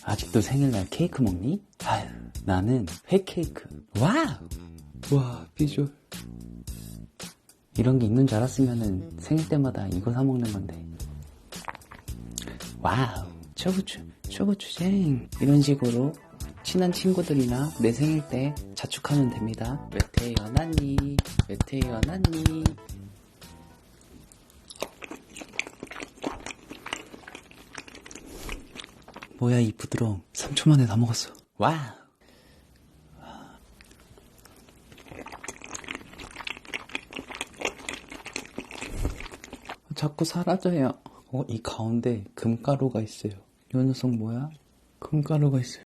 아직도 생일날 케이크 먹니? 아유, 나는 회케이크. 와우! 와, 비주얼. 이런 게 있는 줄 알았으면은 생일 때마다 이거 사 먹는 건데. 와우, 초고추쟁. 이런 식으로 친한 친구들이나 내 생일 때 자축하면 됩니다. 왜 태어났니? 왜 태어났니? 뭐야 이 부드러움. 3초 만에 다 먹었어. 와우. 자꾸 사라져요. 이 가운데 금가루가 있어요. 이 녀석 뭐야? 금가루가 있어요.